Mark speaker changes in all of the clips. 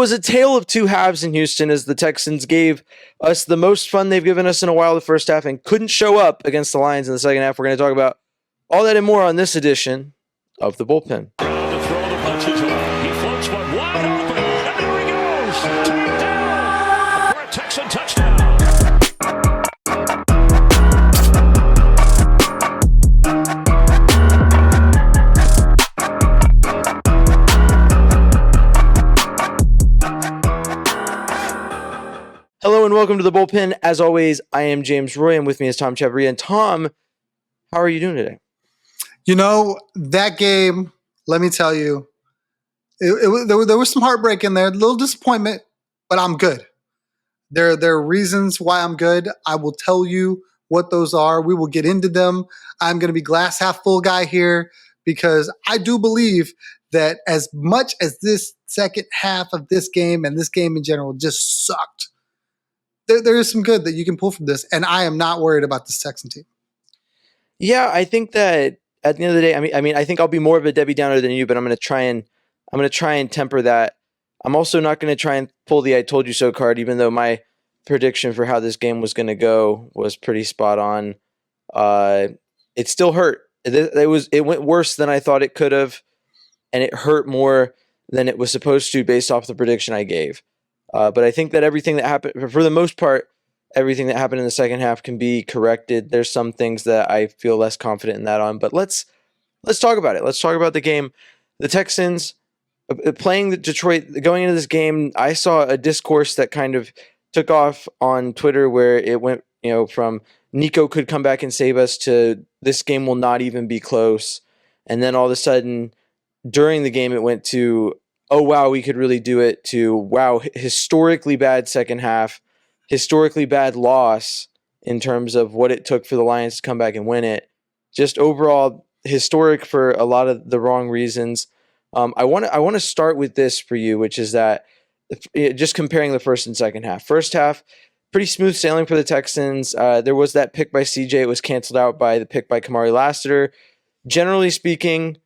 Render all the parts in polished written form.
Speaker 1: was a tale of two halves in Houston as the Texans gave us the most fun they've given us in a while the first half and couldn't show up against the Lions in the second half. We're going to talk about all that and more on this edition of The Bullpen.
Speaker 2: To throw the punches away. He floats one wide open, and there he goes. Tagged down for a Texan touchdown.
Speaker 1: Hello and welcome to The Bullpen. As always, I am James Roy, and with me is Tom Chevry. And Tom, how are you doing today?
Speaker 3: You know, that game, let me tell you, there was some heartbreak in there, a little disappointment, but I'm good. There are reasons why I'm good. I will tell you what those are. We will get into them. I'm going to be glass half full guy here because I do believe that as much as this second half of this game and this game in general just sucked, there is some good that you can pull from this, and I am not worried about this Texan team.
Speaker 1: Yeah, I think that at the end of the day, I mean, I think I'll be more of a Debbie Downer than you, but I'm going to try and temper that. I'm also not going to try and pull the "I told you so" card, even though my prediction for how this game was going to go was pretty spot on. It still hurt. It went worse than I thought it could have, and it hurt more than it was supposed to based off the prediction I gave. But I think that everything that happened, for the most part, everything that happened in the second half can be corrected. There's some things that I feel less confident in that on, but let's talk about it. Let's talk about the game. The Texans playing the Detroit, going into this game, I saw a discourse that kind of took off on Twitter where it went, from Nico could come back and save us to this game will not even be close. And then all of a sudden during the game, it went to, oh, wow, we could really do it, to, wow, historically bad second half, historically bad loss in terms of what it took for the Lions to come back and win it. Just overall historic for a lot of the wrong reasons. I want to start with this for you, which is that just comparing the first and second half. First half, pretty smooth sailing for the Texans. There was that pick by CJ. It was canceled out by the pick by Kamari Lassiter. Generally speaking,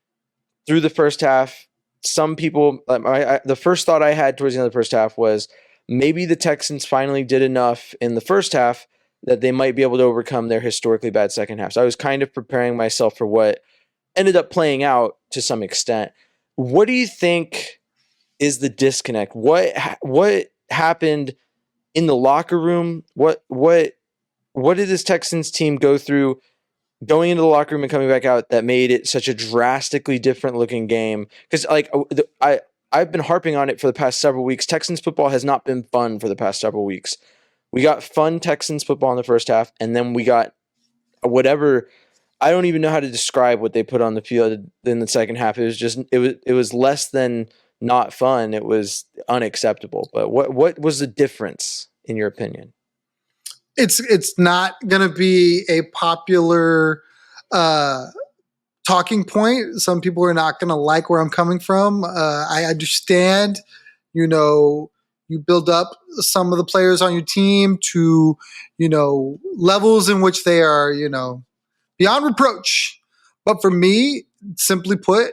Speaker 1: through the first half, some people, the first thought I had towards the end of the first half was maybe the Texans finally did enough in the first half that they might be able to overcome their historically bad second half. So I was kind of preparing myself for what ended up playing out to some extent. What do you think is the disconnect? What happened in the locker room? What did this Texans team go through going into the locker room and coming back out that made it such a drastically different looking game? Because I've been harping on it for the past several weeks. Texans football has not been fun for the past several weeks. We got fun Texans football in the first half, and then we got whatever. I don't even know how to describe what they put on the field in the second half. It was just it was less than not fun. It was unacceptable. But what was the difference in your opinion?
Speaker 3: It's not going to be a popular talking point. Some people are not going to like where I'm coming from. I understand, you build up some of the players on your team to, levels in which they are, beyond reproach. But for me, simply put,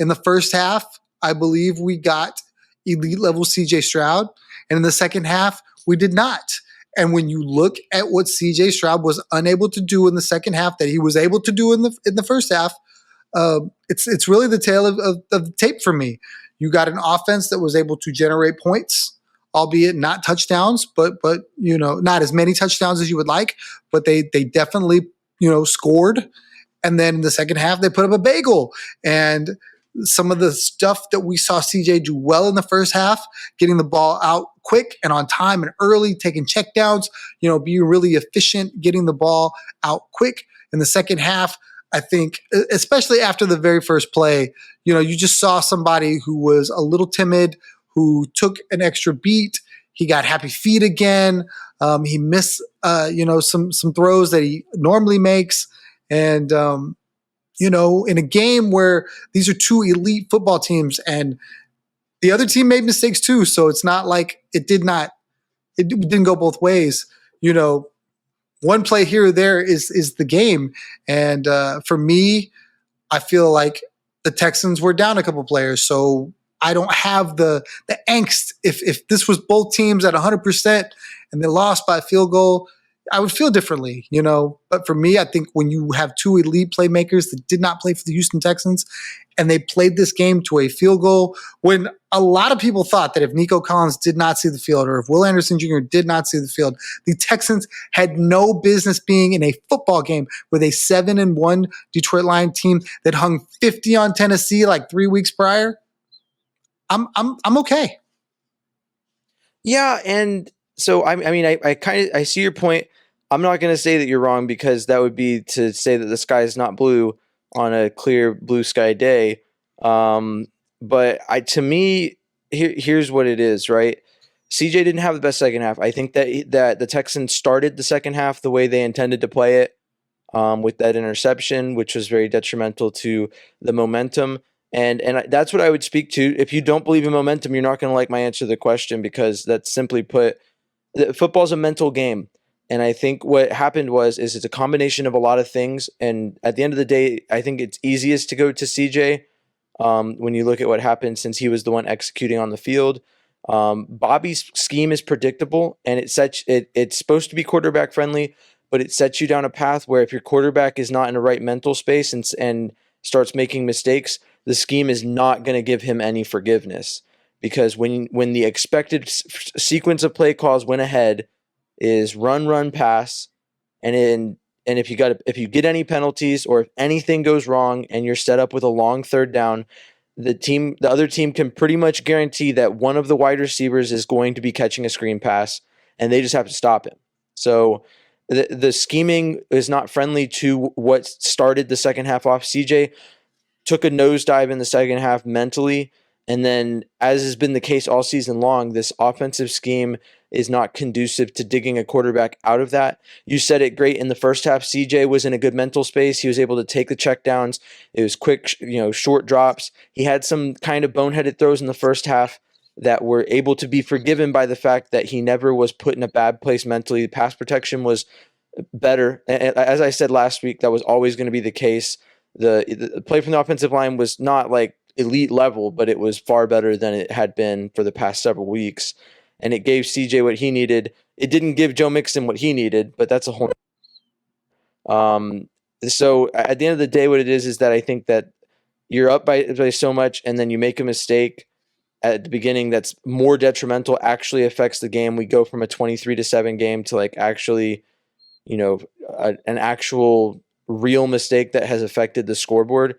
Speaker 3: in the first half, I believe we got elite level CJ Stroud. And in the second half, we did not. And when you look at what CJ Stroud was unable to do in the second half that he was able to do in the first half, it's really the tale of the tape for me. You got an offense that was able to generate points, albeit not touchdowns, but not as many touchdowns as you would like, but they definitely scored. And then in the second half, they put up a bagel. And some of the stuff that we saw CJ do well in the first half, getting the ball out quick and on time and early, taking checkdowns, being really efficient, getting the ball out quick. In the second half, I think, especially after the very first play, you just saw somebody who was a little timid, who took an extra beat. He got happy feet again. He missed, some throws that he normally makes. And, in a game where these are two elite football teams and the other team made mistakes too. So it's not like it didn't go both ways. One play here or there is the game. And for me, I feel like the Texans were down a couple players. So I don't have the angst. If this was both teams at 100% and they lost by a field goal, I would feel differently, you know. But for me, I think when you have two elite playmakers that did not play for the Houston Texans and they played this game to a field goal, when a lot of people thought that if Nico Collins did not see the field or if Will Anderson Jr. did not see the field, the Texans had no business being in a football game with a 7-1 Detroit Lion team that hung 50 on Tennessee like 3 weeks prior. I'm okay.
Speaker 1: Yeah, and so I mean, I see your point. I'm not going to say that you're wrong because that would be to say that the sky is not blue on a clear blue sky day. But to me, here's what it is, right? CJ didn't have the best second half. I think that the Texans started the second half the way they intended to play it, with that interception, which was very detrimental to the momentum. And that's what I would speak to. If you don't believe in momentum, you're not going to like my answer to the question, because that's simply put, football's a mental game. And I think what happened is it's a combination of a lot of things. And at the end of the day, I think it's easiest to go to CJ, when you look at what happened, since he was the one executing on the field. Bobby's scheme is predictable, and it's supposed to be quarterback friendly, but it sets you down a path where if your quarterback is not in the right mental space and starts making mistakes, the scheme is not going to give him any forgiveness. Because when the expected sequence of play calls went ahead is run, pass, and if you get any penalties or if anything goes wrong and you're set up with a long third down, the other team can pretty much guarantee that one of the wide receivers is going to be catching a screen pass, and they just have to stop him. So the scheming is not friendly to what started the second half off. CJ took a nosedive in the second half mentally. And then, as has been the case all season long, this offensive scheme is not conducive to digging a quarterback out of that. You said it great in the first half. CJ was in a good mental space. He was able to take the checkdowns. It was quick, short drops. He had some kind of boneheaded throws in the first half that were able to be forgiven by the fact that he never was put in a bad place mentally. The pass protection was better. And as I said last week, that was always going to be the case. The play from the offensive line was not like elite level, but it was far better than it had been for the past several weeks. And it gave CJ what he needed. It didn't give Joe Mixon what he needed, but that's a whole. So at the end of the day, what it is that I think that you're up by so much, and then you make a mistake at the beginning that's more detrimental, actually affects the game. We go from a 23-7 game to like actually, an actual real mistake that has affected the scoreboard.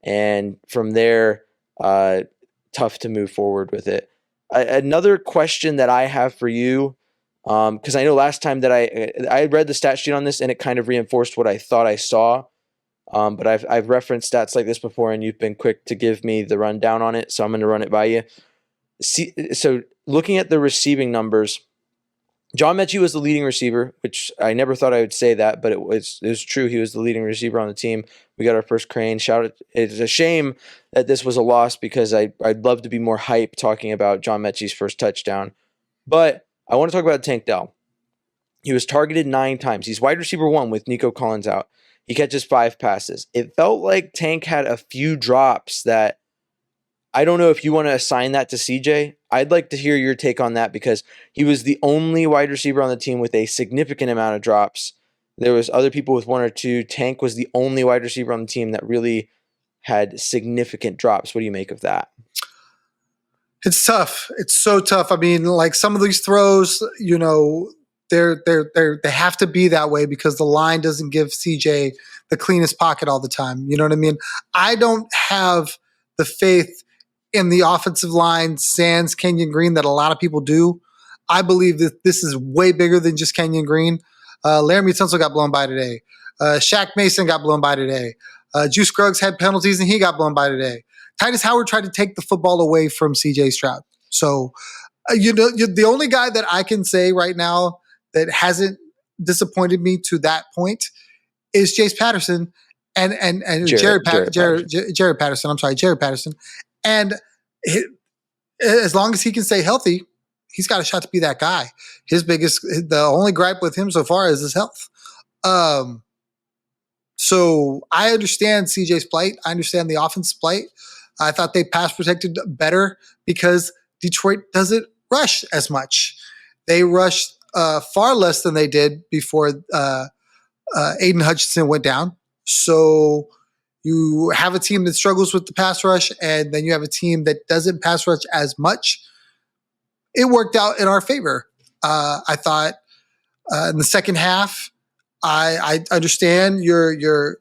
Speaker 1: And from there, tough to move forward with it. Another question that I have for you, because I know last time that I read the stat sheet on this and it kind of reinforced what I thought I saw. But I've referenced stats like this before, and you've been quick to give me the rundown on it, so I'm going to run it by you. So looking at the receiving numbers, John Mechie was the leading receiver, which I never thought I would say that, but it was true. He was the leading receiver on the team. We got our first Crane. Shout out. It's a shame that this was a loss, because I'd love to be more hype talking about John Mechie's first touchdown. But I want to talk about Tank Dell. He was targeted 9 times. He's wide receiver 1 with Nico Collins out. He catches 5 passes. It felt like Tank had a few drops that I don't know if you want to assign that to CJ. I'd like to hear your take on that, because he was the only wide receiver on the team with a significant amount of drops. There was other people with 1 or 2. Tank was the only wide receiver on the team that really had significant drops. What do you make of that?
Speaker 3: It's tough. It's so tough. I mean, like some of these throws, they have to be that way because the line doesn't give CJ the cleanest pocket all the time. You know what I mean? I don't have the faith in the offensive line sans Kenyon Green that a lot of people do. I believe that this is way bigger than just Kenyon Green. Laramie Tunsil got blown by today. Shaq Mason got blown by today. Juice Scruggs had penalties and he got blown by today. Titus Howard tried to take the football away from CJ Stroud. So, you're the only guy that I can say right now that hasn't disappointed me to that point is Jace Patterson and Jared Patterson. I'm sorry, Jared Patterson. And as long as he can stay healthy, he's got a shot to be that guy. The only gripe with him so far is his health. So I understand CJ's plight. I understand the offense's plight. I thought they pass protected better because Detroit doesn't rush as much. They rushed far less than they did before Aiden Hutchinson went down. So you have a team that struggles with the pass rush, and then you have a team that doesn't pass rush as much. It worked out in our favor. I thought in the second half, I understand your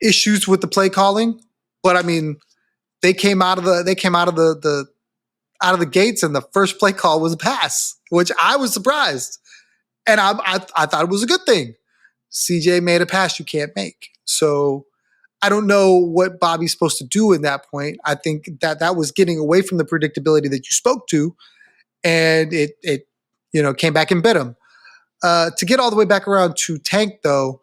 Speaker 3: issues with the play calling, but I mean they came out of the out of the gates, and the first play call was a pass, which I was surprised, and I thought it was a good thing. CJ made a pass you can't make, so I don't know what Bobby's supposed to do in that point. I think that was getting away from the predictability that you spoke to, and it came back and bit him. To get all the way back around to Tank, though,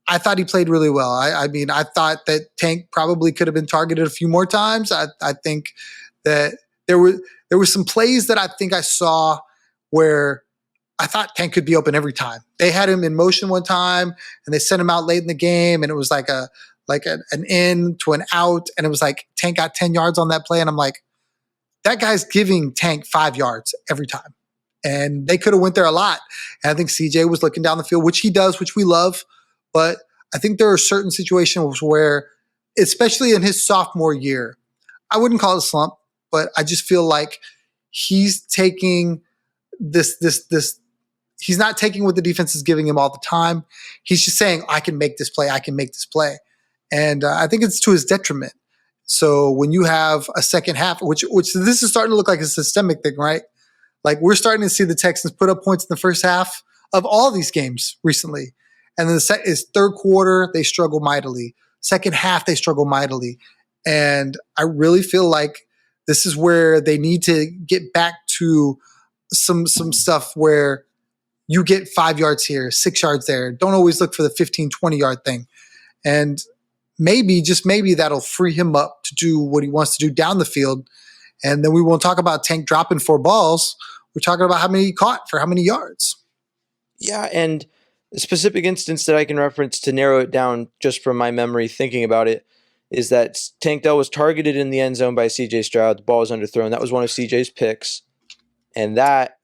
Speaker 3: I thought he played really well. I mean, I thought that Tank probably could have been targeted a few more times. I think that there were some plays that I think I saw where I thought Tank could be open every time. They had him in motion one time, and they sent him out late in the game, and it was like an in to an out, and it was like Tank got 10 yards on that play, and I'm like, that guy's giving Tank 5 yards every time. And they could have went there a lot. And I think CJ was looking down the field, which he does, which we love. But I think there are certain situations where, especially in his sophomore year, I wouldn't call it a slump, but I just feel like he's taking this. He's not taking what the defense is giving him all the time. He's just saying, I can make this play. I can make this play. And I think it's to his detriment. So when you have a second half, which this is starting to look like a systemic thing, right? Like we're starting to see the Texans put up points in the first half of all these games recently. And then is third quarter, they struggle mightily. Second half, they struggle mightily. And I really feel like this is where they need to get back to some stuff where you get 5 yards here, 6 yards there. Don't always look for the 15, 20-yard thing. And maybe, just maybe, that'll free him up to do what he wants to do down the field. And then we won't talk about Tank dropping 4 balls. We're talking about how many he caught for how many yards.
Speaker 1: Yeah, and a specific instance that I can reference to narrow it down just from my memory thinking about it is that Tank Dell was targeted in the end zone by C.J. Stroud. The ball was underthrown. That was one of C.J.'s picks, and that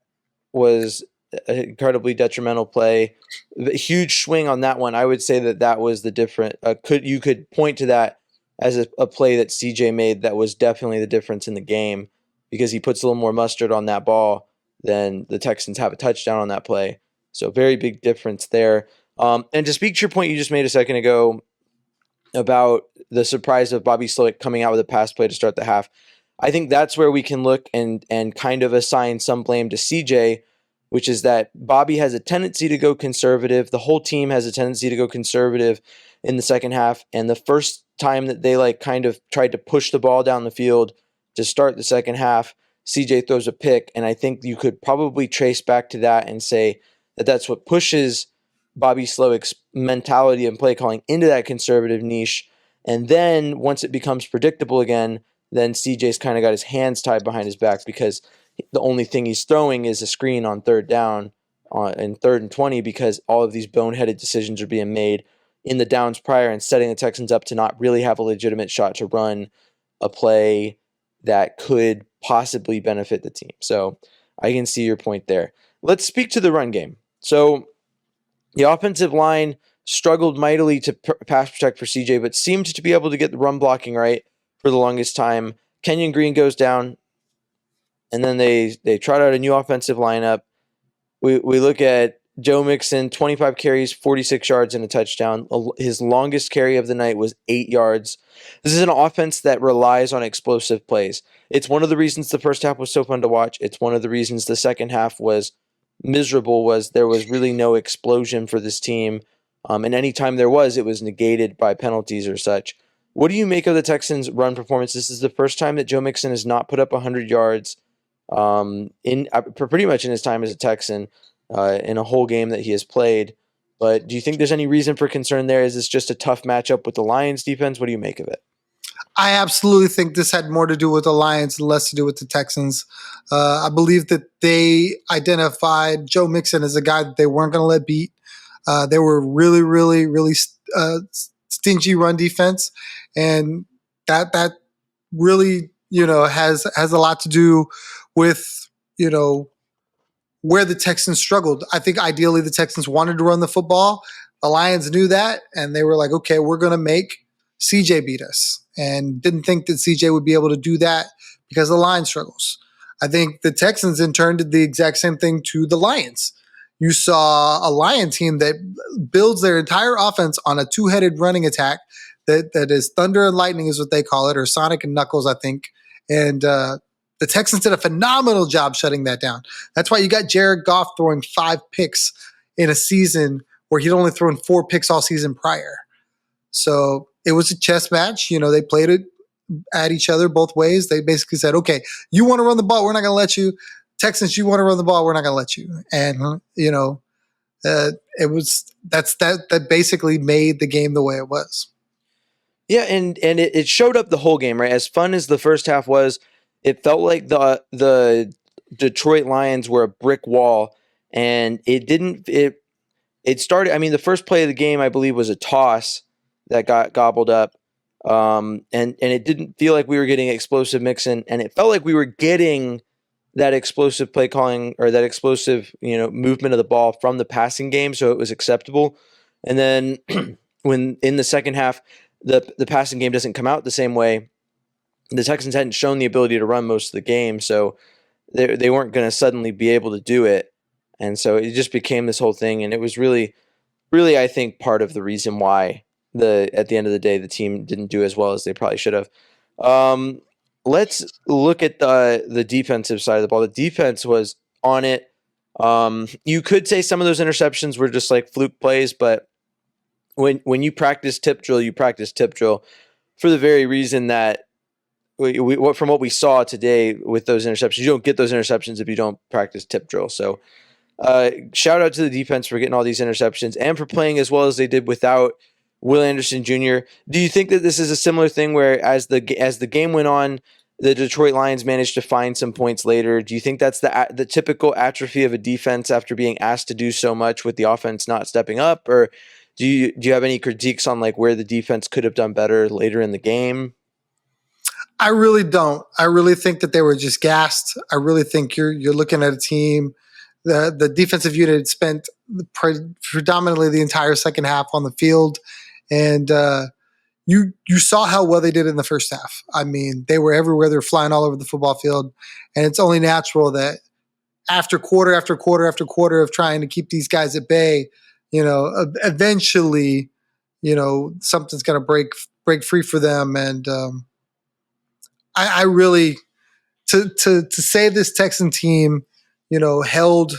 Speaker 1: was an incredibly detrimental play. A huge swing on that one. I would say that was the different. You could point to that as a play that C.J. made that was definitely the difference in the game because he puts a little more mustard on that ball than the Texans have a touchdown on that play. So very big difference there. And to speak to your point you just made a second ago about the surprise of Bobby Slowick coming out with a pass play to start the half, I think that's where we can look and kind of assign some blame to CJ, which is that Bobby has a tendency to go conservative. The whole team has a tendency to go conservative in the second half. And the first time that they kind of tried to push the ball down the field to start the second half, CJ throws a pick. And I think you could probably trace back to that and say that that's what pushes Bobby Slowick's mentality and play calling into that conservative niche. And then once it becomes predictable again, then CJ's kind of got his hands tied behind his back because the only thing he's throwing is a screen on third down and 3rd and 20 because all of these boneheaded decisions are being made in the downs prior and setting the Texans up to not really have a legitimate shot to run a play that could possibly benefit the team. So I can see your point there. Let's speak to the run game. So the offensive line struggled mightily to pass protect for CJ, but seemed to be able to get the run blocking right for the longest time. Kenyon Green goes down, and then they trot out a new offensive lineup. We look at Joe Mixon, 25 carries, 46 yards, and a touchdown. His longest carry of the night was 8 yards. This is an offense that relies on explosive plays. It's one of the reasons the first half was so fun to watch. It's one of the reasons the second half was miserable, was there was really no explosion for this team. And anytime there was, it was negated by penalties or such. What do you make of the Texans' run performance? This is the first time that Joe Mixon has not put up 100 yards pretty much in his time as a Texan in a whole game that he has played. But do you think there's any reason for concern there? Is this just a tough matchup with the Lions defense? What do you make of it?
Speaker 3: I absolutely think this had more to do with the Lions and less to do with the Texans. I believe that they identified Joe Mixon as a guy that they weren't going to let beat. They were really stingy run defense, and that really has a lot to do with where the Texans struggled. I think ideally the Texans wanted to run the football. The Lions knew that, and they were like, okay, we're going to make CJ beat us, and didn't think that CJ would be able to do that because the line struggles. I think the Texans in turn did the exact same thing to the Lions. You saw a Lion team that builds their entire offense on a two-headed running attack that is thunder and lightning is what they call it, or Sonic and Knuckles, I think. And the Texans did a phenomenal job shutting that down. That's why you got Jared Goff throwing 5 picks in a season where he'd only thrown 4 picks all season prior. So it was a chess match. They played it at each other both ways. They basically said, okay, you want to run the ball, we're not going to let you. Texans, you want to run the ball, we're not going to let you. And, that basically made the game the way it was.
Speaker 1: Yeah, and it showed up the whole game, right? As fun as the first half was, it felt like the Detroit Lions were a brick wall, and it started. I mean, the first play of the game, I believe, was a toss that got gobbled up, and it didn't feel like we were getting explosive mixing, and it felt like we were getting that explosive play calling or that explosive movement of the ball from the passing game, so it was acceptable. And then when in the second half, the passing game doesn't come out the same way. The Texans hadn't shown the ability to run most of the game, so they weren't going to suddenly be able to do it. And so it just became this whole thing, and it was really, I think, part of the reason why at the end of the day the team didn't do as well as they probably should have. Let's look at the defensive side of the ball. The defense was on it. You could say some of those interceptions were just like fluke plays, but when you practice tip drill, you practice tip drill for the very reason that from what we saw today with those interceptions, you don't get those interceptions if you don't practice tip drill. So shout out to the defense for getting all these interceptions and for playing as well as they did without Will Anderson Jr. Do you think that this is a similar thing where as the game went on, the Detroit Lions managed to find some points later? Do you think that's the typical atrophy of a defense after being asked to do so much with the offense not stepping up? Or do you have any critiques on like where the defense could have done better later in the game?
Speaker 3: I really don't. I really think that they were just gassed. I really think you're looking at a team. The defensive unit spent predominantly the entire second half on the field, and you saw how well they did in the first half. I mean, they were everywhere. They were flying all over the football field, and it's only natural that after quarter after quarter after quarter of trying to keep these guys at bay, eventually, something's going to break free for them. And I really to say this Texan team, held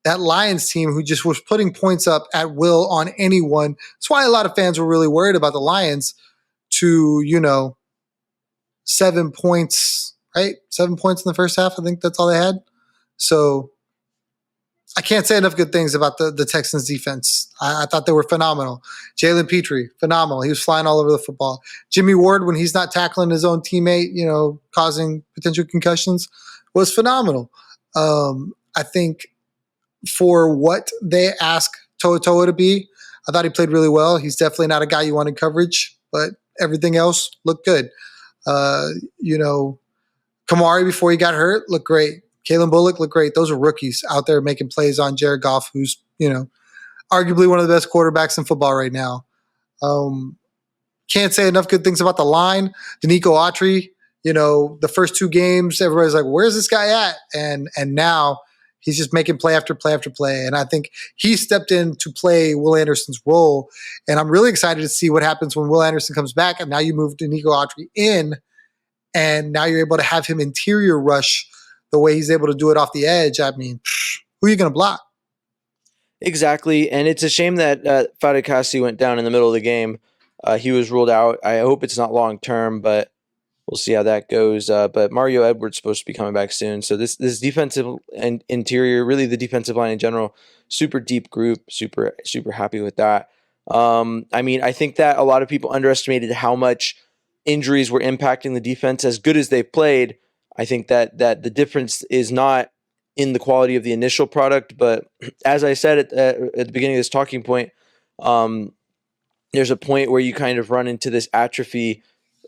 Speaker 3: that Lions team who just was putting points up at will on anyone. That's why a lot of fans were really worried about the Lions to, 7 points, right? 7 points in the first half. I think that's all they had. So I can't say enough good things about the Texans defense. I thought they were phenomenal. Jalen Petrie, phenomenal. He was flying all over the football. Jimmy Ward, when he's not tackling his own teammate, causing potential concussions, was phenomenal. I think for what they ask Toa to be, I thought he played really well. He's definitely not a guy you want in coverage, but everything else looked good. Kamari, before he got hurt, looked great. Kalen Bullock looked great. Those are rookies out there making plays on Jared Goff, who's, arguably one of the best quarterbacks in football right now. Can't say enough good things about the line. Danico Autry, the first 2 games, everybody's like, where's this guy at? And now he's just making play after play after play. And I think he stepped in to play Will Anderson's role. And I'm really excited to see what happens when Will Anderson comes back. And now you move Danico Autry in, and now you're able to have him interior rush the way he's able to do it off the edge. I mean, who are you going to block?
Speaker 1: Exactly, and it's a shame that Fatukasi went down in the middle of the game. He was ruled out. I hope it's not long term, but we'll see how that goes. But Mario Edwards supposed to be coming back soon. So this defensive and interior, really the defensive line in general, super deep group. Super happy with that. I think that a lot of people underestimated how much injuries were impacting the defense. As good as they've played, I think that the difference is not in the quality of the initial product, but as I said at the beginning of this talking point, there's a point where you kind of run into this atrophy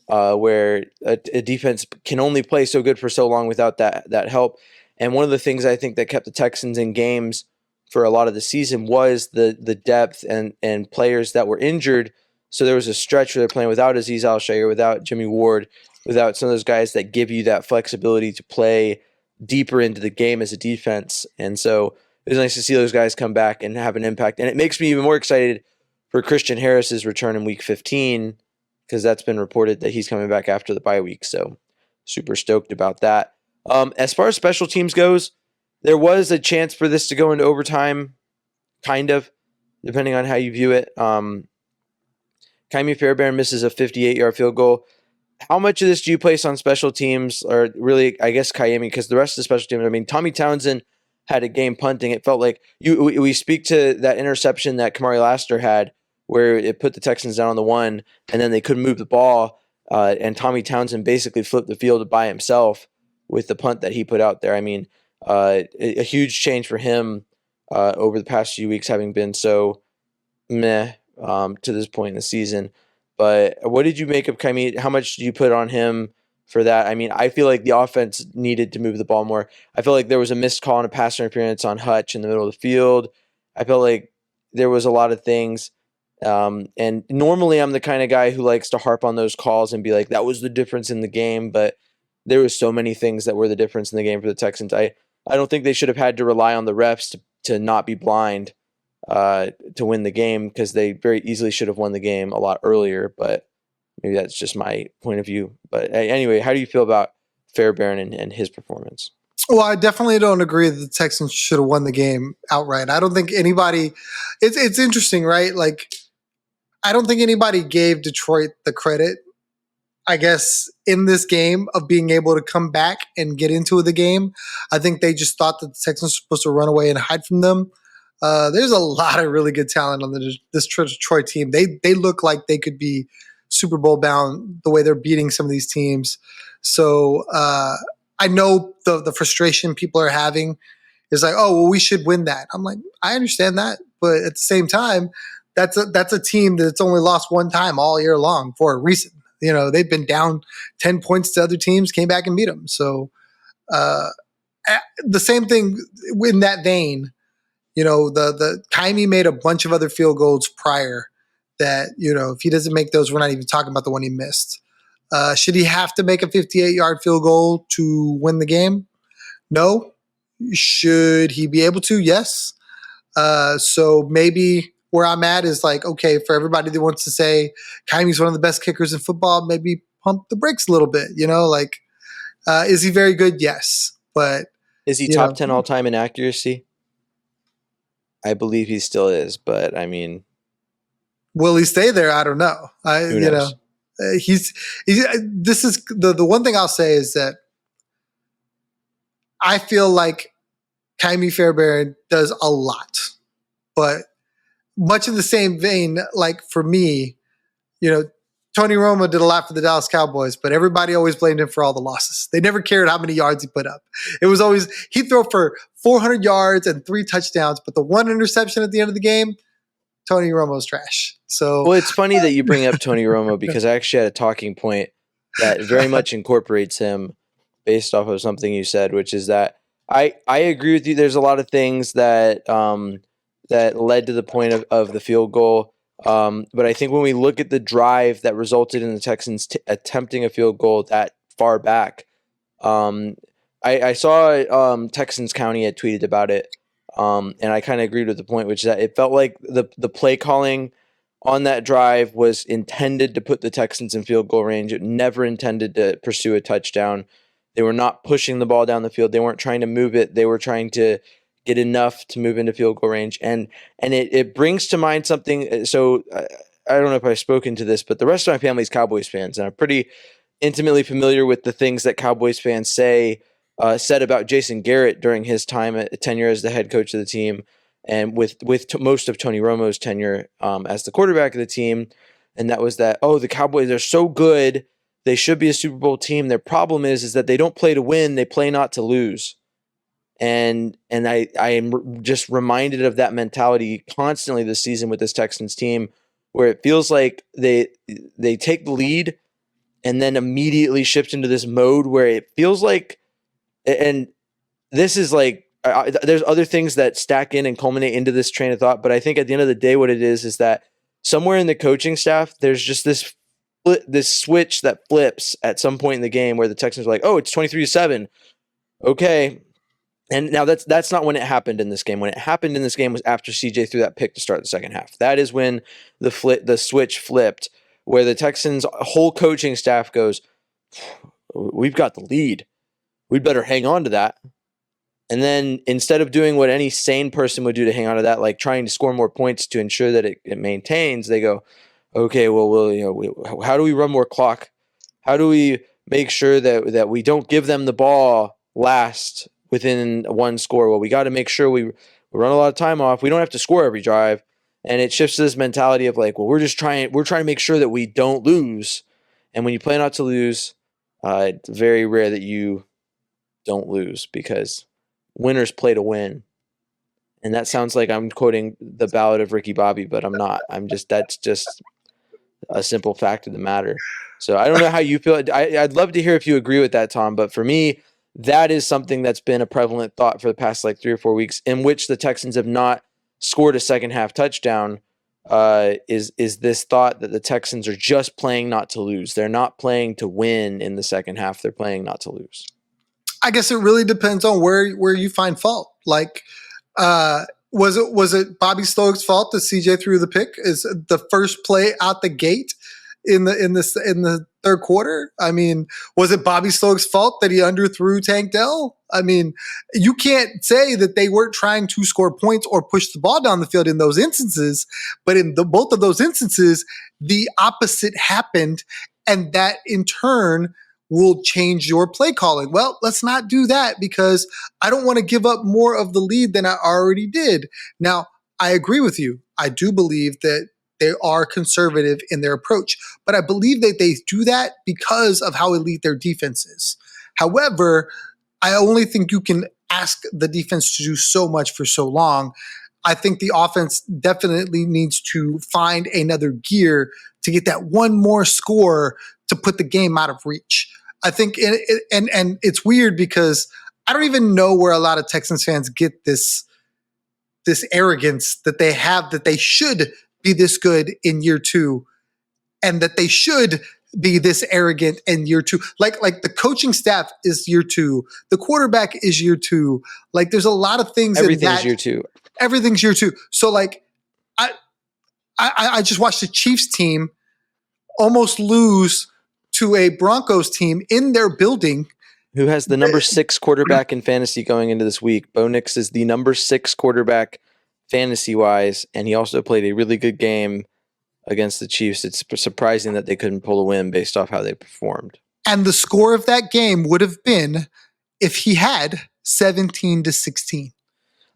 Speaker 1: where a defense can only play so good for so long without that help. And one of the things I think that kept the Texans in games for a lot of the season was the depth and players that were injured. So there was a stretch where they're playing without Azeez Al-Shaair, without Jimmy Ward, without some of those guys that give you that flexibility to play deeper into the game as a defense. And so it was nice to see those guys come back and have an impact. And it makes me even more excited for Christian Harris's return in Week 15, because that's been reported that he's coming back after the bye week. So super stoked about that. As far as special teams goes, there was a chance for this to go into overtime, kind of, depending on how you view it. Ka'imi Fairbairn misses a 58-yard field goal. How much of this do you place on special teams, or really, I guess, Ka'imi, because the rest of the special teams, I mean, Tommy Townsend had a game punting. It felt like we speak to that interception that Kamari Laster had, where it put the Texans down on the 1, and then they couldn't move the ball, and Tommy Townsend basically flipped the field by himself with the punt that he put out there. I mean, a huge change for him over the past few weeks, having been so meh to this point in the season. But what did you make of Ka'imi? How much do you put on him for that? I mean, I feel like the offense needed to move the ball more. I feel like there was a missed call and a pass interference on Hutch in the middle of the field. I felt like there was a lot of things. And normally I'm the kind of guy who likes to harp on those calls and be like, that was the difference in the game. But there was so many things that were the difference in the game for the Texans. I don't think they should have had to rely on the refs to not be blind to win the game, because they very easily should have won the game a lot earlier. But maybe that's just my point of view. But anyway, how do you feel about Fairbairn and his performance?
Speaker 3: Well, I definitely don't agree that the Texans should have won the game outright. I don't think anybody. It's interesting, right? Like, I don't think anybody gave Detroit the credit, I guess, in this game of being able to come back and get into the game. I think they just thought that the Texans were supposed to run away and hide from them. There's a lot of really good talent on this Detroit team. They look like they could be Super Bowl bound the way they're beating some of these teams. So I know the frustration people are having is like, oh, well, we should win that. I'm like, I understand that, but at the same time, that's a team that's only lost one time all year long for a reason. You know, they've been down 10 points to other teams, came back and beat them. So the same thing in that vein. You know, the Ka'imi made a bunch of other field goals prior that, you know, if he doesn't make those, we're not even talking about the one he missed. Should he have to make a 58-yard field goal to win the game? No. Should he be able to? Yes. So maybe where I'm at is like, okay, for everybody that wants to say Ka'imi's one of the best kickers in football, maybe pump the brakes a little bit. You know, like, is he very good? Yes. But
Speaker 1: is he top 10 all time in accuracy? I believe he still is, but I mean,
Speaker 3: will he stay there? I don't know.
Speaker 1: Who knows?
Speaker 3: He's this is the one thing I'll say is that I feel like Ka'imi Fairbairn does a lot, but much in the same vein, like for me, you know, Tony Romo did a lot for the Dallas Cowboys, but everybody always blamed him for all the losses. They never cared how many yards he put up. It was always, he'd throw for 400 yards and 3 touchdowns, but the one interception at the end of the game, Tony Romo's trash. So,
Speaker 1: well, it's funny that you bring up Tony Romo, because I actually had a talking point that very much incorporates him based off of something you said, which is that I agree with you. There's a lot of things that that led to the point of the field goal. But I think when we look at the drive that resulted in the Texans attempting a field goal that far back, I saw Texans County had tweeted about it, and I kind of agreed with the point, which is that it felt like the play calling on that drive was intended to put the Texans in field goal range. It never intended to pursue a touchdown. They were not pushing the ball down the field. They weren't trying to move it. They were trying to get enough to move into field goal range. And it brings to mind something. So I don't know if I've spoken to this, but the rest of my family is Cowboys fans, and I'm pretty intimately familiar with the things that Cowboys fans said about Jason Garrett during his time at tenure as the head coach of the team, and with most of Tony Romo's tenure as the quarterback of the team. And that was that, oh, the Cowboys are so good, they should be a Super Bowl team. Their problem is that they don't play to win, they play not to lose. And I am just reminded of that mentality constantly this season with this Texans team, where it feels like they take the lead and then immediately shift into this mode where it feels like, and this is like, there's other things that stack in and culminate into this train of thought, but I think at the end of the day, what it is that somewhere in the coaching staff, there's just this switch that flips at some point in the game where the Texans are like, oh, it's 23-7. Okay. And now that's not when it happened in this game. When it happened in this game was after CJ threw that pick to start the second half. That is when the switch flipped, where the Texans' whole coaching staff goes, we've got the lead. We'd better hang on to that. And then instead of doing what any sane person would do to hang on to that, like trying to score more points to ensure that it maintains, they go, okay, well, how do we run more clock? How do we make sure that we don't give them the ball last within one score? Well, we got to make sure we run a lot of time off. We don't have to score every drive. And it shifts to this mentality of like, well, we're trying to make sure that we don't lose. And when you play not to lose, it's very rare that you don't lose, because winners play to win. And that sounds like I'm quoting the Ballad of Ricky Bobby, but I'm not. That's just a simple fact of the matter. So I don't know how you feel. I'd love to hear if you agree with that, Tom. But for me, that is something that's been a prevalent thought for the past like 3 or 4 weeks, in which the Texans have not scored a second half touchdown. Is this thought that the Texans are just playing not to lose? They're not playing to win in the second half. They're playing not to lose.
Speaker 3: I guess it really depends on where you find fault. Like, was it Bobby Slowick's fault that CJ threw the pick? Is the first play out the gate in the third quarter? I mean, was it Bobby Slowick's fault that he underthrew Tank Dell? I mean, you can't say that they weren't trying to score points or push the ball down the field in those instances, but in both of those instances, the opposite happened, and that in turn will change your play calling. Well, let's not do that because I don't want to give up more of the lead than I already did. Now, I agree with you. I do believe that they are conservative in their approach, but I believe that they do that because of how elite their defense is. However, I only think you can ask the defense to do so much for so long. I think the offense definitely needs to find another gear to get that one more score to put the game out of reach. I think, and it's weird because I don't even know where a lot of Texans fans get this arrogance that they have, that they should be this good in year 2 and that they should be this arrogant in year 2. Like the coaching staff is year 2. The quarterback is year 2. Like there's a lot of things.
Speaker 1: Everything's year 2.
Speaker 3: Everything's year 2. So like I just watched the Chiefs team almost lose to a Broncos team in their building.
Speaker 1: Who has the number 6 quarterback in fantasy going into this week. Bo Nix is the number 6 quarterback fantasy-wise, and he also played a really good game against the Chiefs. It's surprising that they couldn't pull a win based off how they performed.
Speaker 3: And the score of that game would have been, if he had, 17-16.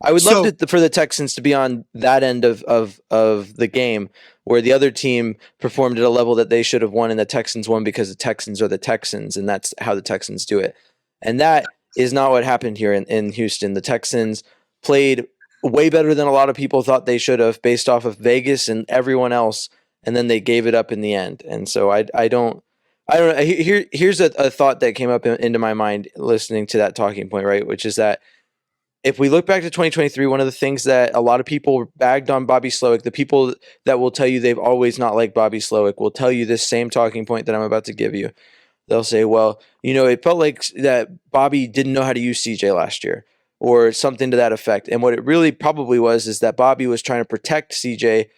Speaker 1: I would love for the Texans to be on that end of the game, where the other team performed at a level that they should have won, and the Texans won because the Texans are the Texans, and that's how the Texans do it. And that is not what happened here in Houston. The Texans played way better than a lot of people thought they should have, based off of Vegas and everyone else, and then they gave it up in the end. And so I don't know. Here's a thought that came up into my mind listening to that talking point, right? Which is that if we look back to 2023, one of the things that a lot of people bagged on Bobby Slowick, the people that will tell you they've always not liked Bobby Slowick, will tell you this same talking point that I'm about to give you. They'll say, well, it felt like that Bobby didn't know how to use CJ last year, or something to that effect. And what it really probably was is that Bobby was trying to protect CJ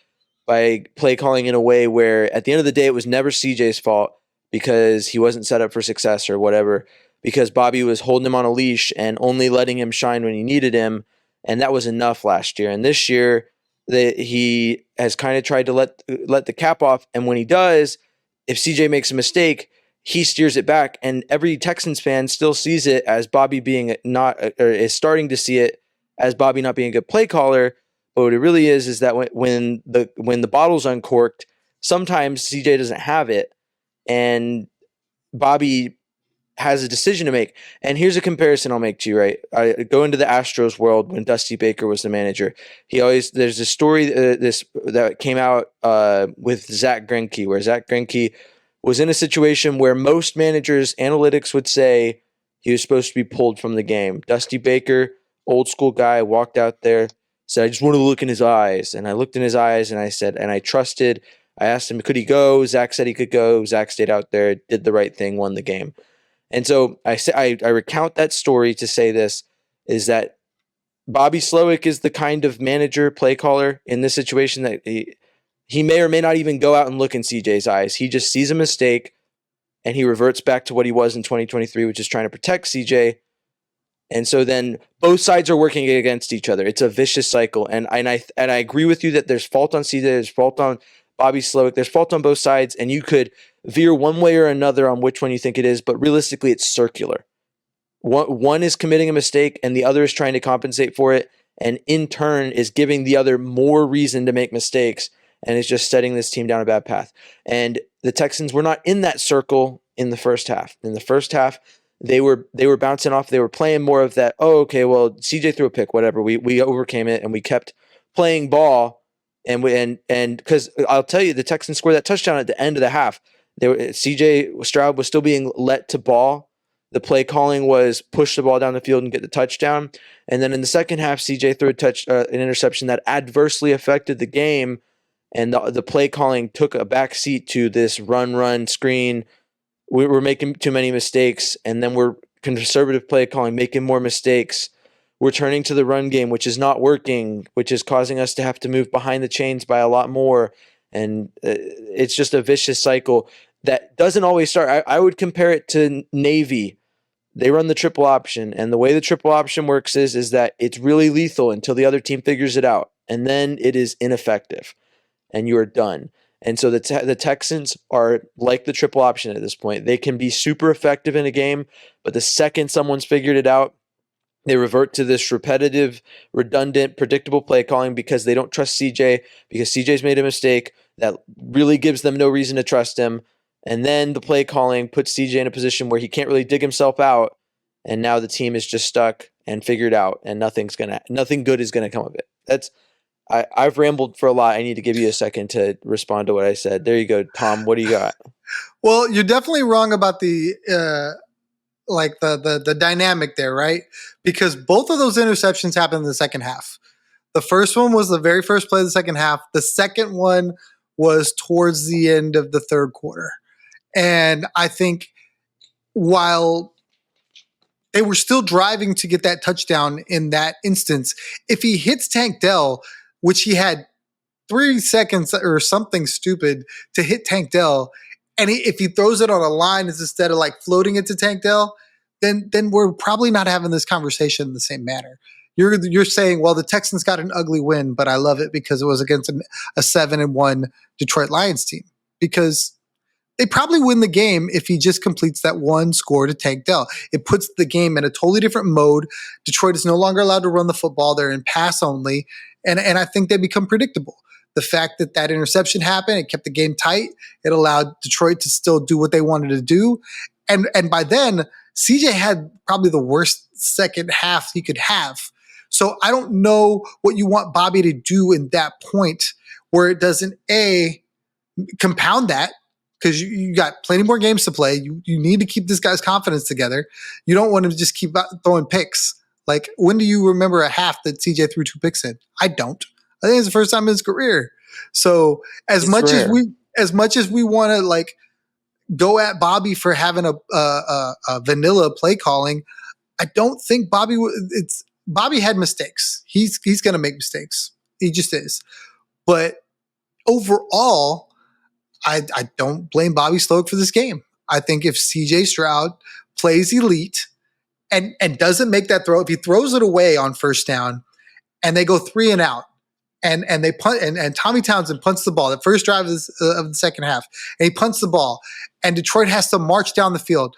Speaker 1: by play calling in a way where at the end of the day, it was never CJ's fault because he wasn't set up for success or whatever, because Bobby was holding him on a leash and only letting him shine when he needed him. And that was enough last year. And this year he has kind of tried to let the cap off. And when he does, if CJ makes a mistake, he steers it back. And every Texans fan still sees it as Bobby being is starting to see it as Bobby not being a good play caller. But what it really is that when the bottle's uncorked, sometimes CJ doesn't have it. And Bobby has a decision to make. And here's a comparison I'll make to you, right? I go into the Astros world when Dusty Baker was the manager. There's a story that came out with Zach Greinke, where Zach Greinke was in a situation where most managers, analytics would say he was supposed to be pulled from the game. Dusty Baker, old school guy, walked out there, said, I just want to look in his eyes. And I looked in his eyes and I said, and I trusted. I asked him, could he go? Zach said he could go. Zach stayed out there, did the right thing, won the game. And so I recount that story to say this, is that Bobby Slowick is the kind of manager, play caller in this situation that he may or may not even go out and look in CJ's eyes. He just sees a mistake and he reverts back to what he was in 2023, which is trying to protect CJ. And so then both sides are working against each other. It's a vicious cycle. And I agree with you that there's fault on CJ, there's fault on Bobby Slowick, there's fault on both sides, and you could veer one way or another on which one you think it is, but realistically it's circular. One is committing a mistake and the other is trying to compensate for it, and in turn is giving the other more reason to make mistakes, and is just setting this team down a bad path. And the Texans were not in that circle in the first half. In the first half, they were bouncing off. They were playing more of that, oh, okay, well, CJ threw a pick, whatever. We overcame it and we kept playing ball. And because I'll tell you, the Texans scored that touchdown at the end of the half. CJ Stroud was still being let to ball. The play calling was push the ball down the field and get the touchdown. And then in the second half, CJ threw an interception that adversely affected the game. And the play calling took a backseat to this run, screen. We were making too many mistakes, and then we're conservative play calling, making more mistakes. We're turning to the run game, which is not working, which is causing us to have to move behind the chains by a lot more. And it's just a vicious cycle that doesn't always start. I would compare it to Navy. They run the triple option, and the way the triple option works is that it's really lethal until the other team figures it out, and then it is ineffective, and you are done. And so the Texans are like the triple option at this point. They can be super effective in a game, but the second someone's figured it out, they revert to this repetitive, redundant, predictable play calling because they don't trust CJ, because CJ's made a mistake that really gives them no reason to trust him. And then the play calling puts CJ in a position where he can't really dig himself out, and now the team is just stuck and figured out, and nothing good is gonna come of it. I've rambled for a lot. I need to give you a second to respond to what I said. There you go, Tom. What do you got?
Speaker 3: Well, you're definitely wrong about the the dynamic there, right? Because both of those interceptions happened in the second half. The first one was the very first play of the second half. The second one was towards the end of the third quarter. And I think while they were still driving to get that touchdown in that instance, if he hits Tank Dell, which he had 3 seconds or something stupid to hit Tank Dell, and if he throws it on a line instead of like floating it to Tank Dell, then we're probably not having this conversation in the same manner. You're saying, well, the Texans got an ugly win, but I love it because it was against a 7-1 Detroit Lions team. Because they probably win the game if he just completes that one score to Tank Dell. It puts the game in a totally different mode. Detroit is no longer allowed to run the football. They're in pass only. And I think they become predictable. The fact that interception happened, it kept the game tight. It allowed Detroit to still do what they wanted to do. And by then, CJ had probably the worst second half he could have. So I don't know what you want Bobby to do in that point where it doesn't, A, compound that, because you got plenty more games to play. You need to keep this guy's confidence together. You don't want him to just keep throwing picks. Like, when do you remember a half that CJ threw 2 picks in? I don't. I think it's the first time in his career. So as much as we want to like go at Bobby for having a vanilla play calling, I don't think Bobby had mistakes. He's going to make mistakes. He just is. But overall, I don't blame Bobby Slowick for this game. I think if CJ Stroud plays elite and doesn't make that throw, if he throws it away on first down and they go 3 and out, and they punt, and Tommy Townsend punts the ball, the first drive of the second half, and he punts the ball, and Detroit has to march down the field.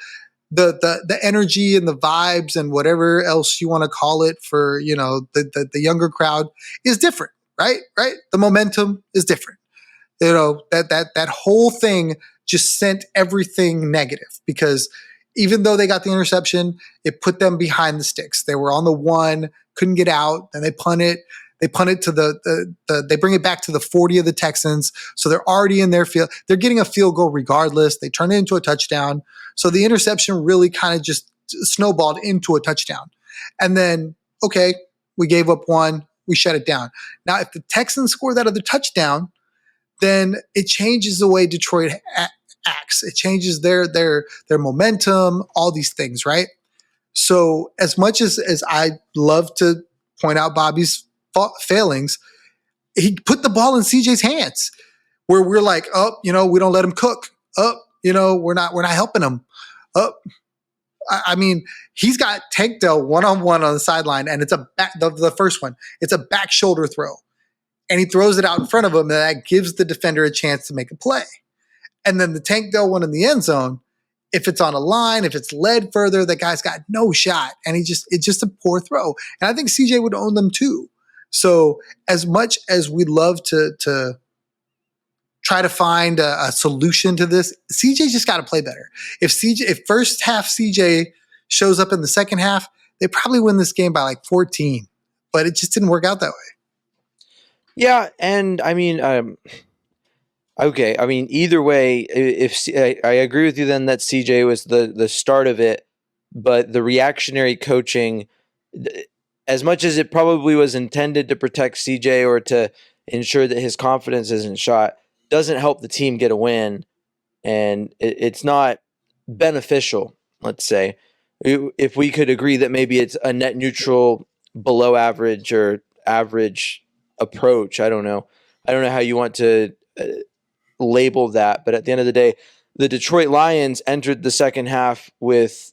Speaker 3: The energy and the vibes and whatever else you want to call it for, the younger crowd is different, right? Right? The momentum is different. That whole thing just sent everything negative because even though they got the interception, it put them behind the sticks. They were on the 1, couldn't get out, then they punt it. They punt it to they bring it back to the 40 of the Texans. So they're already in their field. They're getting a field goal regardless. They turn it into a touchdown. So the interception really kind of just snowballed into a touchdown. And then, okay, we gave up 1. We shut it down. Now, if the Texans score that other touchdown, then it changes the way Detroit acts. It changes their momentum, all these things, right? So as much as I love to point out Bobby's failings, he put the ball in CJ's hands where we're like, oh, we don't let him cook. Oh, we're not helping him. Oh, I mean, he's got Tank Dell one-on-one on the sideline, and it's the first one. It's a back shoulder throw. And he throws it out in front of him, and that gives the defender a chance to make a play. And then the Tank Dell one in the end zone, if it's on a line, if it's led further, the guy's got no shot. And it's just a poor throw. And I think CJ would own them too. So as much as we'd love to try to find a solution to this, CJ just got to play better. If first half CJ shows up in the second half, they probably win this game by like 14. But it just didn't work out that way.
Speaker 1: Yeah, and I mean, okay. I mean, either way, I agree with you then that CJ was the start of it, but the reactionary coaching, as much as it probably was intended to protect CJ or to ensure that his confidence isn't shot, doesn't help the team get a win, and it's not beneficial. Let's say, if we could agree that maybe it's a net neutral, below average or average approach. I don't know how you want to label that, but at the end of the day, the Detroit Lions entered the second half with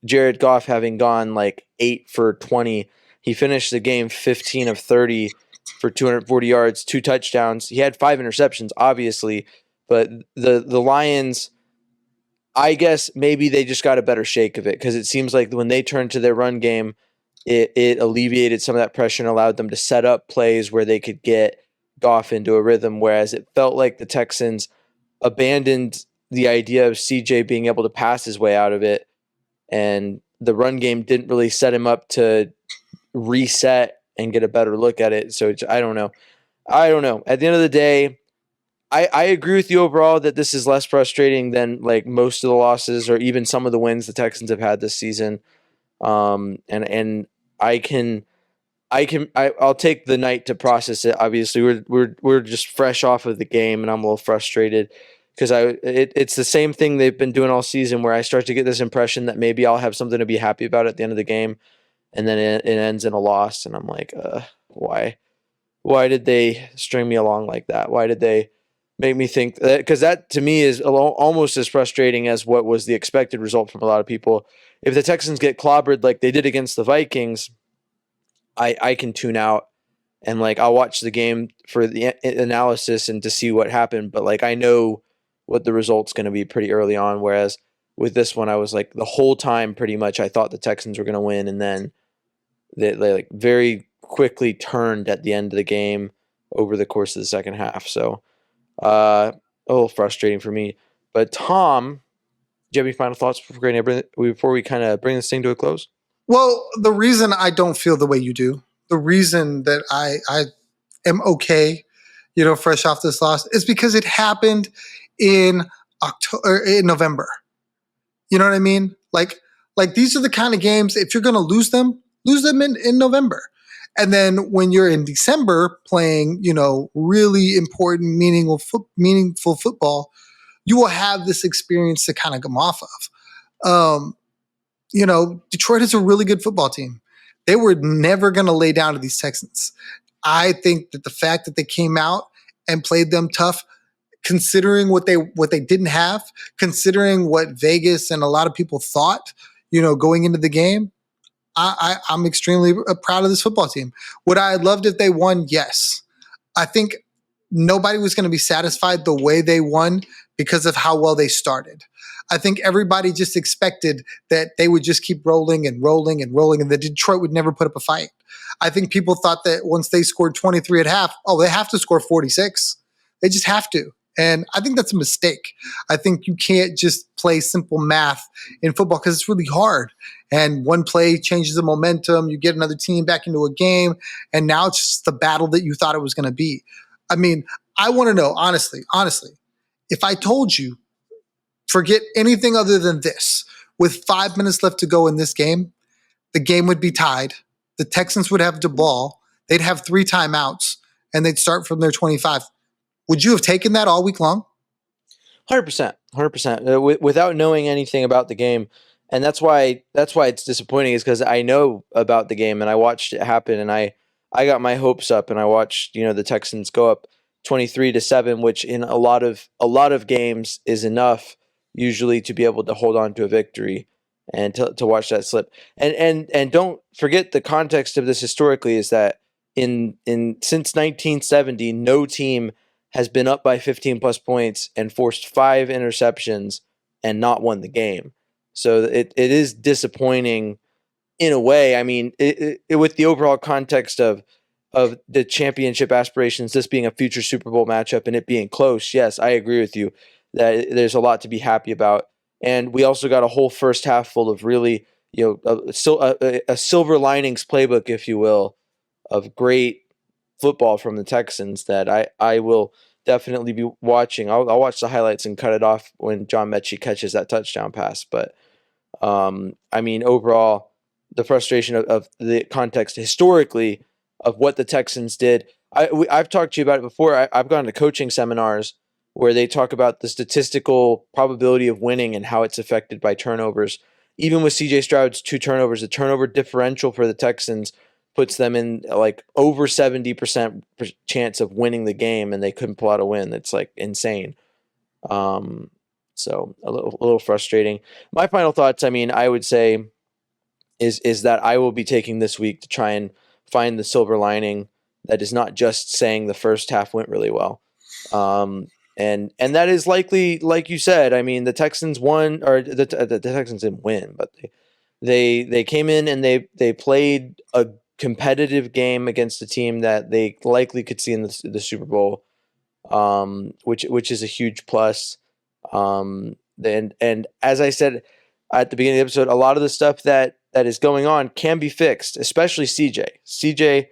Speaker 1: Jared Goff having gone like 8 for 20. He finished the game 15 of 30 for 240 yards, 2 touchdowns. He had 5 interceptions, obviously, but the Lions, I guess maybe they just got a better shake of it, because it seems like when they turned to their run game, it alleviated some of that pressure and allowed them to set up plays where they could get Goff into a rhythm, whereas it felt like the Texans abandoned the idea of CJ being able to pass his way out of it, and the run game didn't really set him up to reset and get a better look at it. So I don't know. At the end of the day, I agree with you overall that this is less frustrating than like most of the losses or even some of the wins the Texans have had this season. And I'll take the night to process it. Obviously, we're just fresh off of the game, and I'm a little frustrated because it's the same thing they've been doing all season, where I start to get this impression that maybe I'll have something to be happy about at the end of the game, and then it ends in a loss, and I'm like, why did they string me along like that? Why did they make me think that? Because that to me is almost as frustrating as what was the expected result from a lot of people. If the Texans get clobbered like they did against the Vikings, I can tune out and like I'll watch the game for the analysis and to see what happened. But like I know what the result's going to be pretty early on. Whereas with this one, I was like the whole time pretty much I thought the Texans were going to win, and then they like very quickly turned at the end of the game over the course of the second half. So a little frustrating for me. But Tom, do you have any final thoughts before we kind of bring this thing to a close?
Speaker 3: Well, the reason I don't feel the way you do, the reason that I am okay, fresh off this loss, is because it happened in November. You know what I mean? Like these are the kind of games, if you're going to lose them in November. And then when you're in December playing, really important, meaningful football, you will have this experience to kind of come off of. Detroit is a really good football team. They were never going to lay down to these Texans. I think that the fact that they came out and played them tough, considering what they didn't have, considering what Vegas and a lot of people thought, going into the game, I'm extremely proud of this football team. Would I have loved if they won? Yes. I think nobody was going to be satisfied the way they won because of how well they started. I think everybody just expected that they would just keep rolling and rolling and rolling, and that Detroit would never put up a fight. I think people thought that once they scored 23 at half, they have to score 46. They just have to. And I think that's a mistake. I think you can't just play simple math in football because it's really hard. And one play changes the momentum. You get another team back into a game, and now it's just the battle that you thought it was going to be. I mean, I want to know, honestly, if I told you, forget anything other than this, with 5 minutes left to go in this game, the game would be tied. The Texans would have the ball. They'd have 3 timeouts, and they'd start from their 25. Would you have taken that all week long?
Speaker 1: 100%. Without knowing anything about the game, and that's why it's disappointing, is because I know about the game and I watched it happen, and I got my hopes up, and I watched the Texans go up 23-7, which in a lot of games is enough usually to be able to hold on to a victory, and to watch that slip. And don't forget the context of this historically is that in since 1970, no team has been up by 15 plus points and forced 5 interceptions and not won the game. So it is disappointing in a way. I mean, with the overall context of the championship aspirations, this being a future Super Bowl matchup and it being close, yes, I agree with you that there's a lot to be happy about. And we also got a whole first half full of really, a silver linings playbook, if you will, of great football from the Texans that I will definitely be watching. I'll watch the highlights and cut it off when John Mechie catches that touchdown pass. But I mean, overall, the frustration of the context historically of what the Texans did. I've talked to you about it before. I've gone to coaching seminars where they talk about the statistical probability of winning and how it's affected by turnovers. Even with CJ Stroud's 2 turnovers, the turnover differential for the Texans puts them in like over 70% chance of winning the game, and they couldn't pull out a win. That's like insane. So a little frustrating. My final thoughts, I mean, I would say is that I will be taking this week to try and find the silver lining that is not just saying the first half went really well. And that is likely, like you said, I mean, the Texans won, or the Texans didn't win, but they came in and they played a competitive game against a team that they likely could see in the Super Bowl, which is a huge plus. And as I said at the beginning of the episode, a lot of the stuff that is going on can be fixed, especially CJ.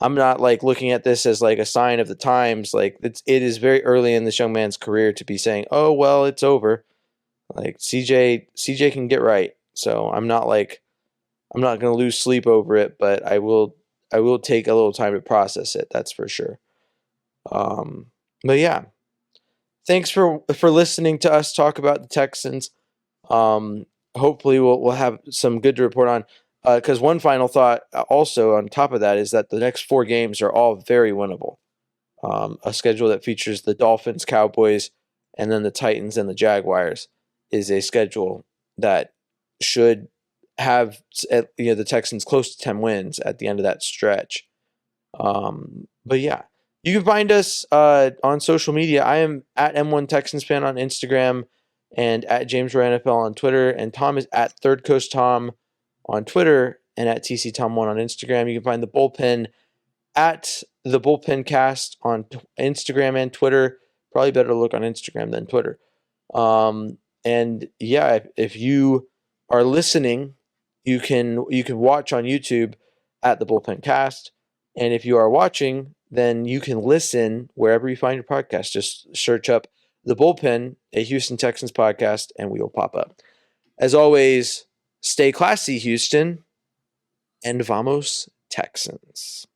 Speaker 1: I'm not like looking at this as like a sign of the times. Like it is very early in this young man's career to be saying, "Oh well, it's over." Like CJ can get right. So I'm not going to lose sleep over it, but I will take a little time to process it. That's for sure. But yeah, thanks for listening to us talk about the Texans. Hopefully we'll have some good to report on. Because one final thought also on top of that is that the next 4 games are all very winnable. A schedule that features the Dolphins, Cowboys, and then the Titans and the Jaguars is a schedule that should have the Texans close to 10 wins at the end of that stretch. But yeah, you can find us on social media. I am at M1 Texans fan on Instagram and at James Roy NFL on Twitter, and Tom is at Third Coast Tom on Twitter and at TCTom1 on Instagram. You can find the Bullpen at the Bullpen Cast on Instagram and Twitter. Probably better to look on Instagram than Twitter. And yeah, if you are listening, you can watch on YouTube at the Bullpen Cast. And if you are watching, then you can listen wherever you find your podcast. Just search up The Bullpen, a Houston Texans podcast, and we will pop up. As always, stay classy, Houston, and vamos, Texans.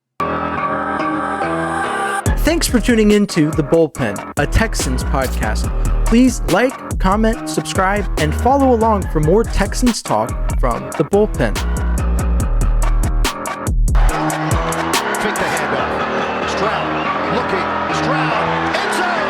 Speaker 1: Thanks for tuning into The Bullpen, a Texans podcast. Please like, comment, subscribe, and follow along for more Texans talk from The Bullpen.
Speaker 4: Fake the handoff. Stroud looking. Stroud. End zone.